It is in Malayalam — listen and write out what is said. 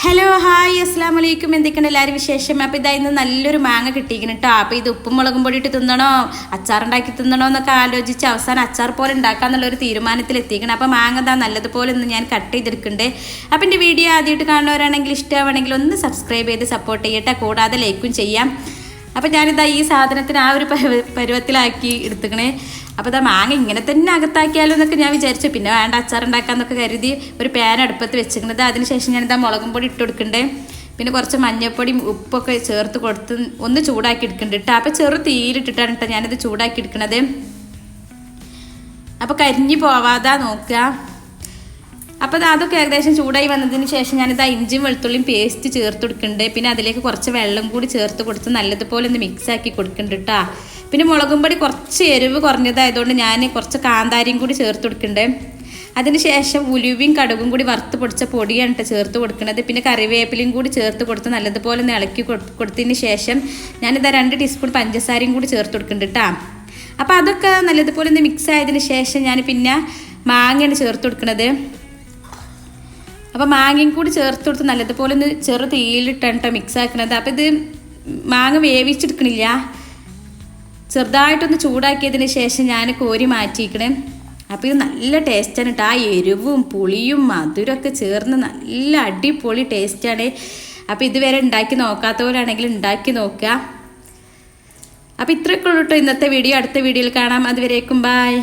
ഹലോ ഹായ് അസ്സാം വലൈക്കും. എന്തൊക്കെയാണ് എല്ലാവരും വിശേഷം? അപ്പോൾ ഇതായിരുന്നു നല്ലൊരു മാങ്ങ കിട്ടിയിരിക്കണം കേട്ടോ. അപ്പോൾ ഇത് ഉപ്പും മുളകും പൊടി ഇട്ട് തിന്നണോ അച്ചാറുണ്ടാക്കി തിന്നണോ എന്നൊക്കെ ആലോചിച്ച് അവസാനം അച്ചാർ പോലെ ഉണ്ടാക്കാന്നുള്ളൊരു തീരുമാനത്തിൽ എത്തിക്കണം. അപ്പോൾ മാങ്ങ ഇതാ നല്ലതുപോലെ ഒന്ന് ഞാൻ കട്ട് ചെയ്തെടുക്കുന്നുണ്ട്. അപ്പോൾ എൻ്റെ വീഡിയോ ആദ്യമായിട്ട് കാണുന്നവരാണെങ്കിൽ ഇഷ്ടമാണെങ്കിൽ ഒന്ന് സബ്സ്ക്രൈബ് ചെയ്ത് സപ്പോർട്ട് ചെയ്യട്ടെ, കൂടാതെ ലൈക്കും ചെയ്യാം. അപ്പോൾ ഞാനിതാ ഈ സാധനത്തിന് ആ ഒരു പരുവത്തിലാക്കി എടുത്തുക്കണേ. അപ്പോൾ ഇതാ മാങ്ങ ഇങ്ങനെ തന്നെ അകത്താക്കിയാലോ എന്നൊക്കെ ഞാൻ വിചാരിച്ചു. പിന്നെ വേണ്ട, അച്ചാറുണ്ടാക്കാന്നൊക്കെ കരുതി ഒരു പാൻ അടുപ്പത്ത് വെച്ചിരിക്കുന്നത്. അതിനുശേഷം ഞാനിതാ മുളകും പൊടി ഇട്ട് കൊടുക്കണ്ടേ, പിന്നെ കുറച്ച് മഞ്ഞൾപ്പൊടിയും ഉപ്പൊക്കെ ചേർത്ത് കൊടുത്ത് ഒന്ന് ചൂടാക്കി എടുക്കുന്നുണ്ട് കേട്ടോ. അപ്പോൾ ചെറു തീയിലിട്ടിട്ടാണ് കേട്ടോ ഞാനിത് ചൂടാക്കി എടുക്കണത്. അപ്പോൾ കരിഞ്ഞു പോവാതെ നോക്കുക. അപ്പോൾ അതൊക്കെ ഏകദേശം ചൂടായി വന്നതിന് ശേഷം ഞാനിതാ ഇഞ്ചിയും വെളുത്തുള്ളിയും പേസ്റ്റ് ചേർത്ത് കൊടുക്കുന്നുണ്ട്. പിന്നെ അതിലേക്ക് കുറച്ച് വെള്ളം കൂടി ചേർത്ത് കൊടുത്ത് നല്ലതുപോലെ ഒന്ന് മിക്സാക്കി കൊടുക്കുന്നുണ്ട് കേട്ടോ. പിന്നെ മുളകും പൊടി കുറച്ച് എരിവ് കുറഞ്ഞതായതുകൊണ്ട് ഞാൻ കുറച്ച് കാന്താരിയും കൂടി ചേർത്ത് കൊടുക്കുന്നുണ്ട്. അതിന് ശേഷം ഉലുവയും കടുകും കൂടി വറുത്ത് പൊടിച്ച പൊടിയാണ് കേട്ടോ ചേർത്ത് കൊടുക്കുന്നത്. പിന്നെ കറിവേപ്പിലയും കൂടി ചേർത്ത് കൊടുത്ത് നല്ലതുപോലെ ഒന്ന് ഇളക്കി കൊടുത്തതിന് ശേഷം ഞാനിതാ 2 ടീസ്പൂൺ പഞ്ചസാരയും കൂടി ചേർത്ത് കൊടുക്കുന്നുണ്ട് കേട്ടോ. അപ്പോൾ അതൊക്കെ നല്ലതുപോലെ ഒന്ന് മിക്സ് ആയതിന് ശേഷം ഞാൻ പിന്നെ മാങ്ങയാണ് ചേർത്ത് കൊടുക്കുന്നത്. അപ്പോൾ മാങ്ങയും കൂടി ചേർത്ത് കൊടുത്ത് നല്ലതുപോലെ ഒന്ന് ചെറു തീയിലിട്ടാണ് കേട്ടോ മിക്സ് ആക്കുന്നത്. അപ്പോൾ ഇത് മാങ്ങ വേവിച്ചെടുക്കണില്ല, ചെറുതായിട്ടൊന്ന് ചൂടാക്കിയതിന് ശേഷം ഞാൻ കോരി മാറ്റിയിരിക്കണേ. അപ്പോൾ ഇത് നല്ല ടേസ്റ്റാണ് കേട്ടോ. ആ എരിവും പുളിയും മധുരമൊക്കെ ചേർന്ന് നല്ല അടിപൊളി ടേസ്റ്റാണ്. അപ്പോൾ ഇതുവരെ ഉണ്ടാക്കി നോക്കാത്തവരാണെങ്കിൽ ഉണ്ടാക്കി നോക്കുക. അപ്പോൾ ഇത്രയൊക്കെ ഉള്ളൂ കേട്ടോ ഇന്നത്തെ വീഡിയോ. അടുത്ത വീഡിയോയിൽ കാണാം. അതുവരേക്കും ബായ്.